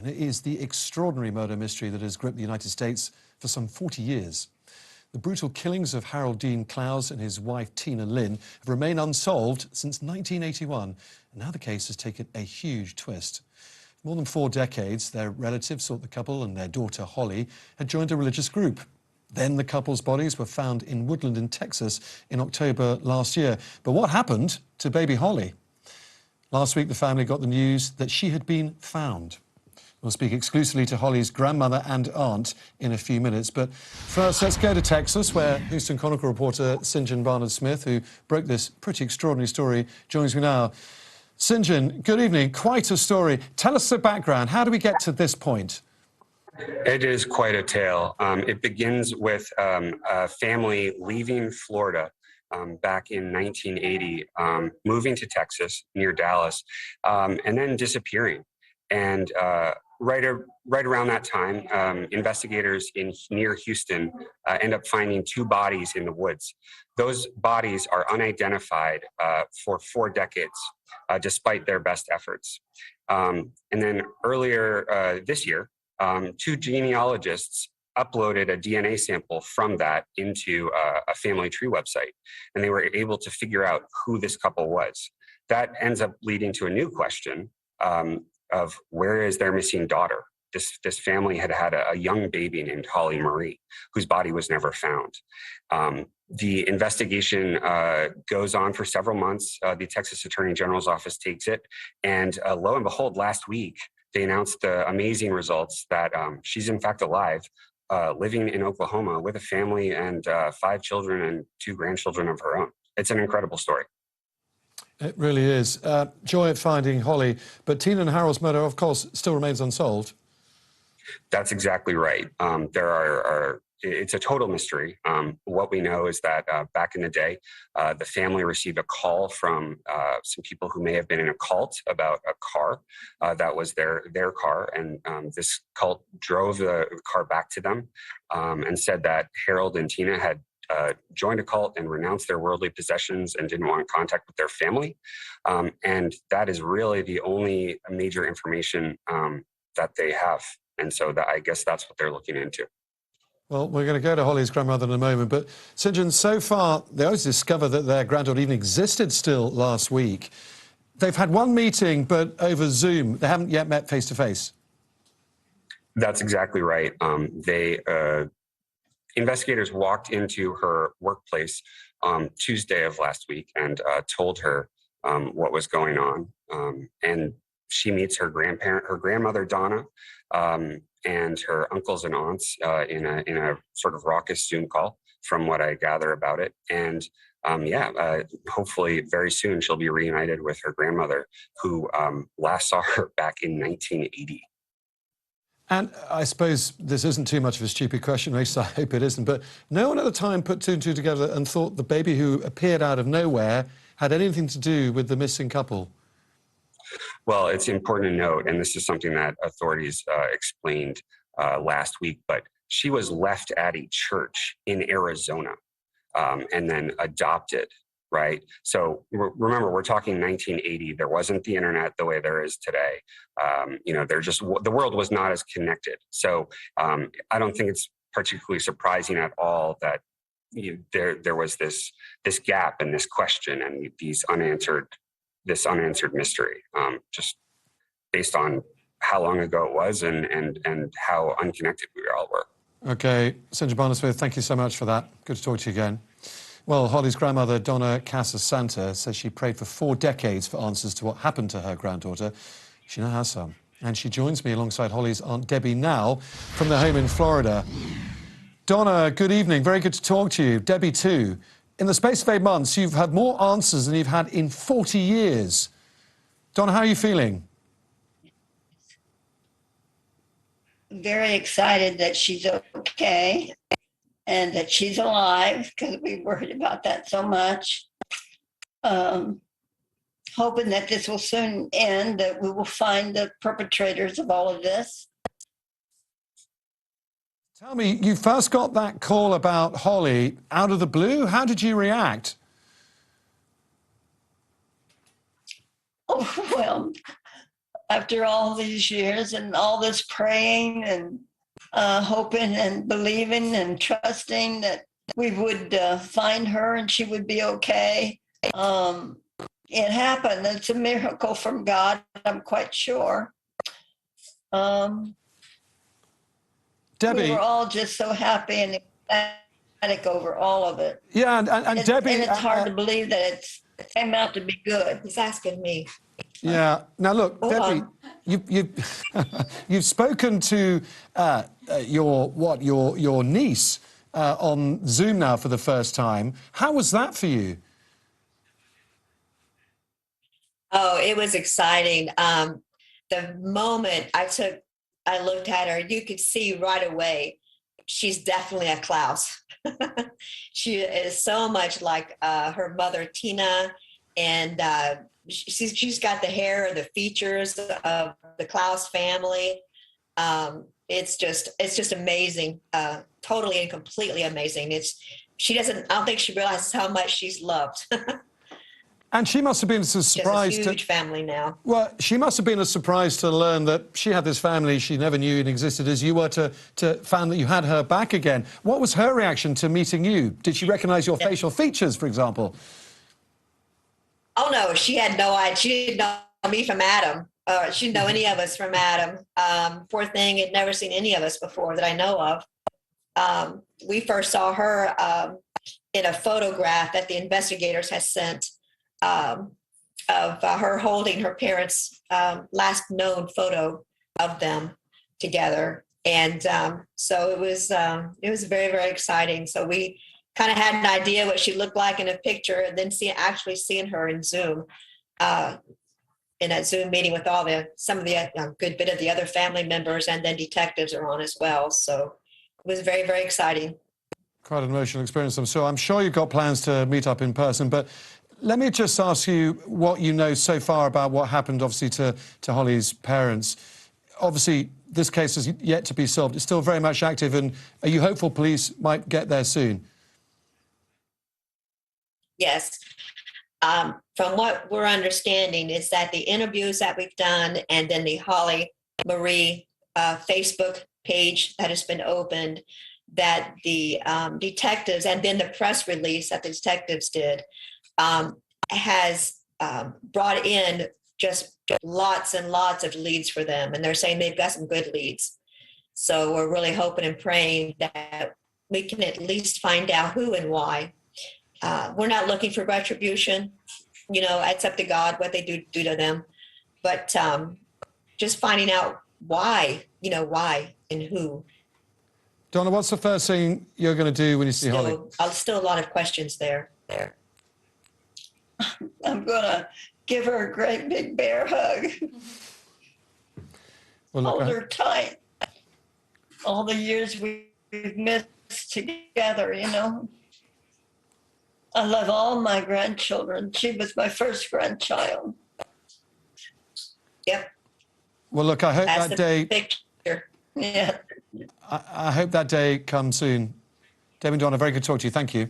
And it is the extraordinary murder mystery that has gripped the United States for some 40 years. The brutal killings of Harold Dean Clouse and his wife Tina Linn have remained unsolved since 1981, and now the case has taken a huge twist. For more than 4 decades, their relatives thought the couple and their daughter Holly had joined a religious group. Then the couple's bodies were found in Woodland in Texas in October last year. But what happened to baby Holly? Last week, the family got the news that she had been found. We'll speak exclusively to Holly's grandmother and aunt in a few minutes. But first, let's go to Texas, where Houston Chronicle reporter St. John Barnard-Smith, who broke this pretty extraordinary story, joins me now. St. John, good evening. Quite a story. Tell us the background. How do we get to this point? It is quite a tale. It begins with a family leaving Florida back in 1980, moving to Texas near Dallas, and then disappearing. And right around that time, investigators near Houston end up finding 2 bodies in the woods. Those bodies are unidentified for 4 decades, despite their best efforts. And then earlier this year, 2 genealogists uploaded a DNA sample from that into a family tree website, and they were able to figure out who this couple was. That ends up leading to a new question of where is their missing daughter? This family had a young baby named Holly Marie, whose body was never found. The investigation goes on for several months. The Texas Attorney General's office takes it, and lo and behold, last week, they announced the amazing results that she's in fact alive, living in Oklahoma with a family and 5 children and 2 grandchildren of her own. It's an incredible story. It really is. Joy at finding Holly, but Tina and Harold's murder, of course, still remains unsolved. That's exactly right. It's a total mystery. What we know is that back in the day, the family received a call from some people who may have been in a cult about a car that was their car, and this cult drove the car back to them and said that Harold and Tina had joined a cult and renounced their worldly possessions and didn't want contact with their family. And that is really the only major information that they have. And so I guess that's what they're looking into. Well, we're going to go to Holly's grandmother in a moment, but St. John, so far, they always discovered that their granddaughter even existed still last week. They've had one meeting, but over Zoom. They haven't yet met face-to-face. That's exactly right. Investigators walked into her workplace Tuesday of last week and told her what was going on. And she meets her grandmother, Donna, and her uncles and aunts in a sort of raucous Zoom call, from what I gather about it. And hopefully very soon she'll be reunited with her grandmother, who last saw her back in 1980. And I suppose this isn't too much of a stupid question, at least I hope it isn't, but no one at the time put 2 and 2 together and thought the baby who appeared out of nowhere had anything to do with the missing couple. Well, it's important to note, and this is something that authorities explained last week, but she was left at a church in Arizona and then adopted, right? So remember, we're talking 1980. There wasn't the internet the way there is today. The world was not as connected. So I don't think it's particularly surprising at all that there was this gap and this question and this unanswered mystery, just based on how long ago it was and how unconnected we all were. Okay, St. John Barnard-Smith, thank you so much for that. Good to talk to you again. Well, Holly's grandmother, Donna Casasanta, says she prayed for 4 decades for answers to what happened to her granddaughter. She now has some. And she joins me alongside Holly's Aunt Debbie now from their home in Florida. Donna, good evening. Very good to talk to you. Debbie, too. In the space of 8 months, you've had more answers than you've had in 40 years. Donna, how are you feeling? Very excited that she's okay and that she's alive, because we worried about that so much. Hoping that this will soon end, that we will find the perpetrators of all of this. Tell me, you first got that call about Holly out of the blue. How did you react? Oh, well, after all these years and all this praying and hoping and believing and trusting that we would find her and she would be okay. It happened. It's a miracle from God, I'm quite sure. Debbie, we were all just so happy and ecstatic over all of it. Yeah, and Debbie, and it's hard to believe that it came out to be good. He's asking me. Yeah. Now look, Debbie, you've spoken to your niece on Zoom now for the first time. How was that for you? Oh, it was exciting. The moment I looked at her, you could see right away, she's definitely a Clouse. She is so much like her mother, Tina, and she's got the hair and the features of the Clouse family. It's just amazing, totally and completely amazing. I don't think she realizes how much she's loved. And she must have been surprised. She has a huge family now. Well, she must have been a surprise to learn that she had this family she never knew it existed, as you were to find that you had her back again. What was her reaction to meeting you? Did she recognise your facial features, for example? Oh, no, she had no idea. She didn't know me from Adam. She didn't know any of us from Adam. Poor thing, had never seen any of us before that I know of. We first saw her in a photograph that the investigators had sent of her holding her parents' last known photo of them together. And so it was very, very exciting. So we kind of had an idea what she looked like in a picture, and then actually seeing her in Zoom, in a Zoom meeting with some of the good bit of the other family members, and then detectives are on as well. So it was very, very exciting. Quite an emotional experience, I'm sure you've got plans to meet up in person, but let me just ask you what you know so far about what happened, obviously, to Holly's parents. Obviously, this case is yet to be solved. It's still very much active, and are you hopeful police might get there soon? Yes. From what we're understanding is that the interviews that we've done, and then the Holly Marie Facebook page that has been opened, that the detectives, and then the press release that the detectives did, has brought in just lots and lots of leads for them. And they're saying they've got some good leads. So we're really hoping and praying that we can at least find out who and why. We're not looking for retribution. It's up to God what they do to them. But just finding out why, why and who. Donna, what's the first thing you're going to do when you see Holly? Still a lot of questions there. I'm going to give her a great big bear hug. Well, look, hold her tight. All the years we've missed together, I love all my grandchildren. She was my first grandchild. Yep. Well, look, I hope that day... Picture. Yeah. I hope that day comes soon. Debbie and Donna, very good to talk to you. Thank you.